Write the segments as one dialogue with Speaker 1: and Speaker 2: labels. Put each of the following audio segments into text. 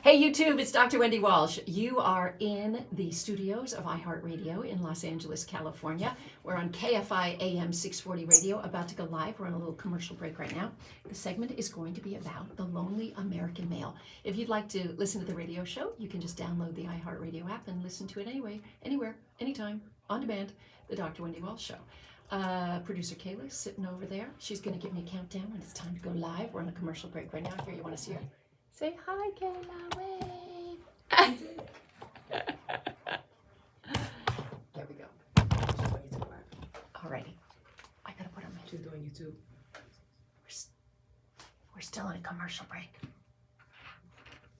Speaker 1: Hey YouTube, it's Dr. Wendy Walsh. You are in the studios of iHeartRadio in Los Angeles, California. We're on KFI AM 640 radio, about to go live. We're on a little commercial break right now. The segment is going to be about the lonely American male. If you'd like to listen to the radio show, you can just download the iHeartRadio app and listen to it anywhere, anytime, on demand, the Dr. Wendy Walsh Show. Producer Kayla's sitting over there. She's going to give me a countdown when it's time to go live. We're on a commercial break right now. Here, you want to see her? Say hi, Kayla. Wave. There we go. Alrighty. I gotta put on my.
Speaker 2: She's doing YouTube.
Speaker 1: We're still on a commercial break.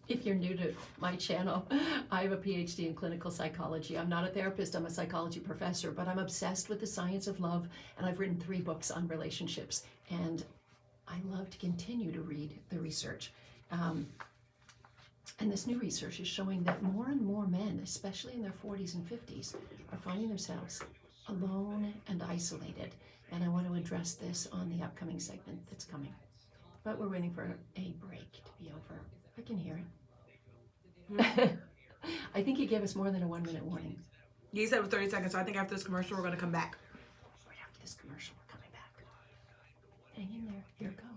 Speaker 1: If you're new to my channel, I have a PhD in clinical psychology. I'm not a therapist, I'm a psychology professor, but I'm obsessed with the science of love, and I've written 3 books on relationships, and I love to continue to read the research. And this new research is showing that more and more men, especially in their 40s and 50s, are finding themselves alone and isolated. And I want to address this on the upcoming segment that's coming. But we're waiting for a break to be over. I can hear it. I think he gave us more than a 1-minute warning.
Speaker 2: He said it was 30 seconds, so I think after this commercial, we're going to come back.
Speaker 1: Right after this commercial, we're coming back. Hang in there. Here it goes.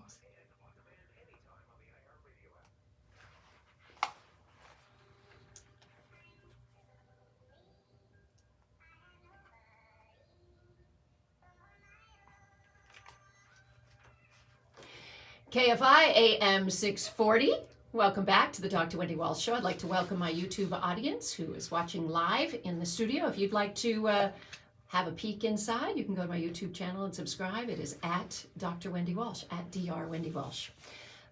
Speaker 1: KFI AM 640. Welcome back to the Dr. Wendy Walsh Show. I'd like to welcome my YouTube audience who is watching live in the studio. If you'd like to have a peek inside, you can go to my YouTube channel and subscribe. It is at Dr. Wendy Walsh, at Dr. Wendy Walsh.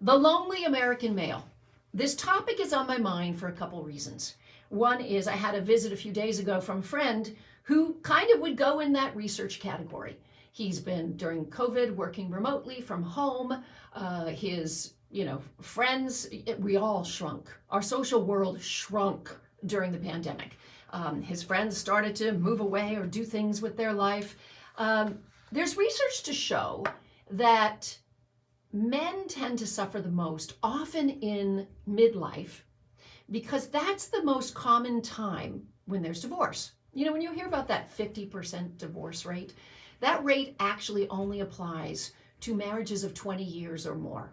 Speaker 1: The lonely American male. This topic is on my mind for a couple reasons. One is I had a visit a few days ago from a friend who kind of would go in that research category. He's been, during COVID, working remotely from home. His, friends, we all shrunk. Our social world shrunk during the pandemic. His friends started to move away or do things with their life. There's research to show that men tend to suffer the most, often in midlife, because that's the most common time when there's divorce. When you hear about that 50% divorce rate, that rate actually only applies to marriages of 20 years or more.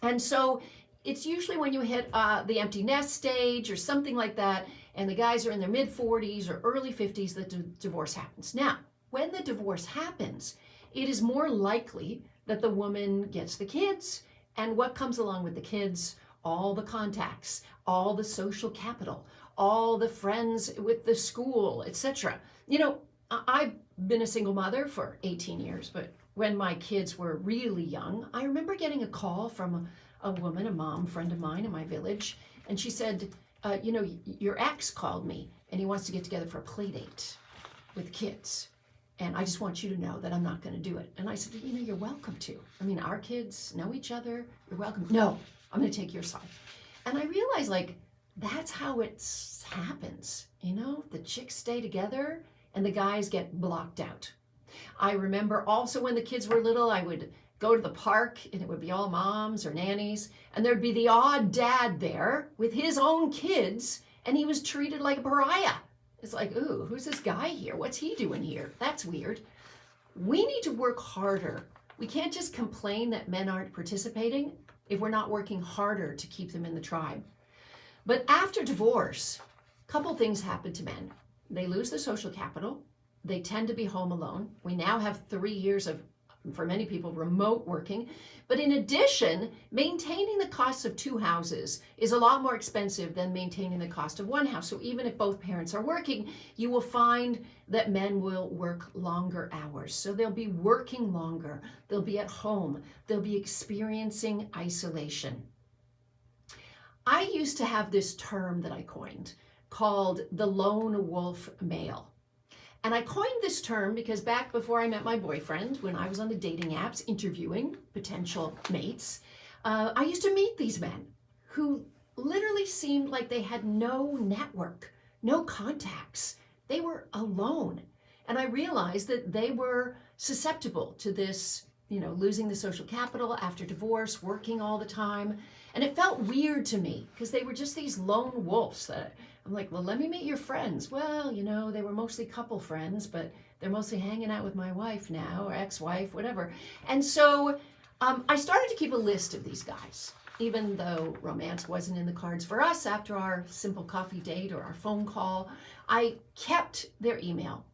Speaker 1: And so it's usually when you hit the empty nest stage or something like that, and the guys are in their mid-40s or early 50s that divorce happens. Now, when the divorce happens, it is more likely that the woman gets the kids, and what comes along with the kids? All the contacts, all the social capital, all the friends with the school, etc. I've been a single mother for 18 years, but when my kids were really young, I remember getting a call from a woman, a mom friend of mine in my village, and she said, your ex called me and he wants to get together for a play date with kids. And I just want you to know that I'm not going to do it. And I said, you're welcome to. Our kids know each other. You're welcome. No, I'm going to take your side. And I realized, that's how it happens. The chicks stay together and the guys get blocked out. I remember also when the kids were little, I would go to the park and it would be all moms or nannies, and there'd be the odd dad there with his own kids, and he was treated like a pariah. It's like, ooh, who's this guy here? What's he doing here? That's weird. We need to work harder. We can't just complain that men aren't participating if we're not working harder to keep them in the tribe. But after divorce, a couple things happen to men. They lose their social capital. They tend to be home alone. We now have 3 years of, for many people, remote working. But in addition, maintaining the costs of 2 houses is a lot more expensive than maintaining the cost of 1 house. So even if both parents are working, you will find that men will work longer hours. So they'll be working longer. They'll be at home. They'll be experiencing isolation. I used to have this term that I coined called the lone wolf male. And I coined this term because back before I met my boyfriend, when I was on the dating apps interviewing potential mates, I used to meet these men who literally seemed like they had no network, no contacts. They were alone. And I realized that they were susceptible to this, losing the social capital after divorce, working all the time. And it felt weird to me because they were just these lone wolves that I'm like, well, let me meet your friends. Well, you know, they were mostly couple friends, but they're mostly hanging out with my wife now, or ex-wife, whatever. And so I started to keep a list of these guys, even though romance wasn't in the cards for us after our simple coffee date or our phone call. I kept their email.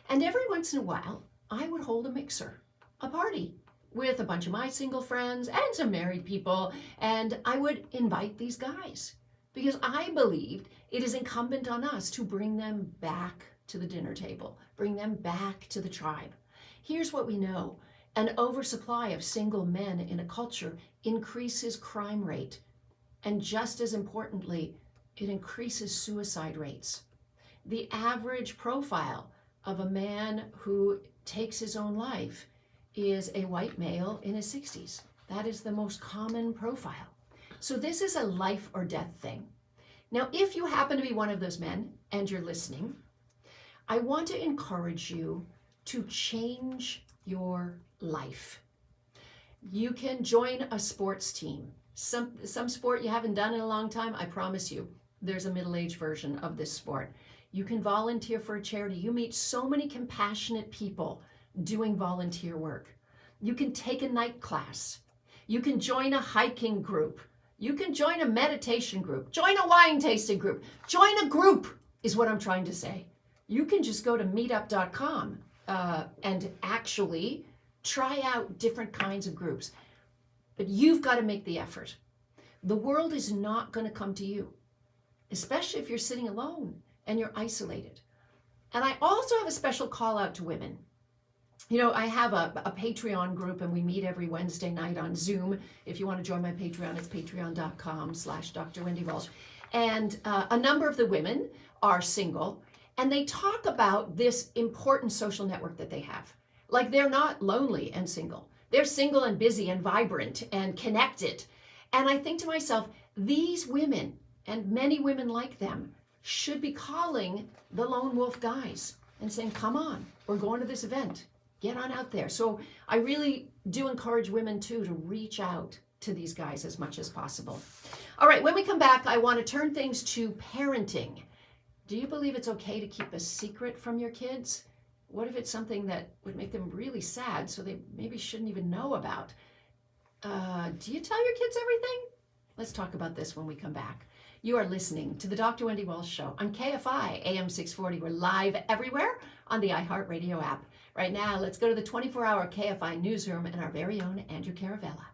Speaker 1: And every once in a while, I would hold a mixer, a party, with a bunch of my single friends and some married people, and I would invite these guys because I believed it is incumbent on us to bring them back to the dinner table, bring them back to the tribe. Here's what we know. An oversupply of single men in a culture increases crime rate, and just as importantly, it increases suicide rates. The average profile of a man who takes his own life is a white male in his 60s. That is the most common profile. So this is a life or death thing. Now, if you happen to be one of those men and you're listening, I want to encourage you to change your life. You can join a sports team. Some sport you haven't done in a long time, I promise you, there's a middle-aged version of this sport. You can volunteer for a charity. You meet so many compassionate people doing volunteer work. You can take a night class. You can join a hiking group. You can join a meditation group. Join a wine tasting group. Join a group is what I'm trying to say. You can just go to meetup.com and actually try out different kinds of groups. But you've got to make the effort. The world is not going to come to you, especially if you're sitting alone and you're isolated. And I also have a special call out to women. You know, I have a Patreon group and we meet every Wednesday night on Zoom. If you want to join my Patreon, it's patreon.com/Dr. Wendy Walsh. And a number of the women are single and they talk about this important social network that they have. Like they're not lonely and single. They're single and busy and vibrant and connected. And I think to myself, these women and many women like them should be calling the lone wolf guys and saying, come on, we're going to this event. Get on out there. So I really do encourage women too to reach out to these guys as much as possible. All right, when we come back, I want to turn things to parenting. Do you believe it's okay to keep a secret from your kids? What if it's something that would make them really sad so they maybe shouldn't even know about? Do you tell your kids everything? Let's talk about this when we come back. You are listening to the Dr. Wendy Walsh Show on KFI AM 640. We're live everywhere on the iHeartRadio app. Right now, let's go to the 24-hour KFI newsroom and our very own Andrew Caravella.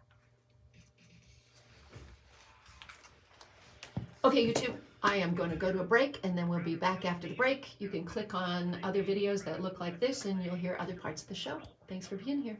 Speaker 1: Okay, YouTube, I am going to go to a break and then we'll be back after the break. You can click on other videos that look like this and you'll hear other parts of the show. Thanks for being here.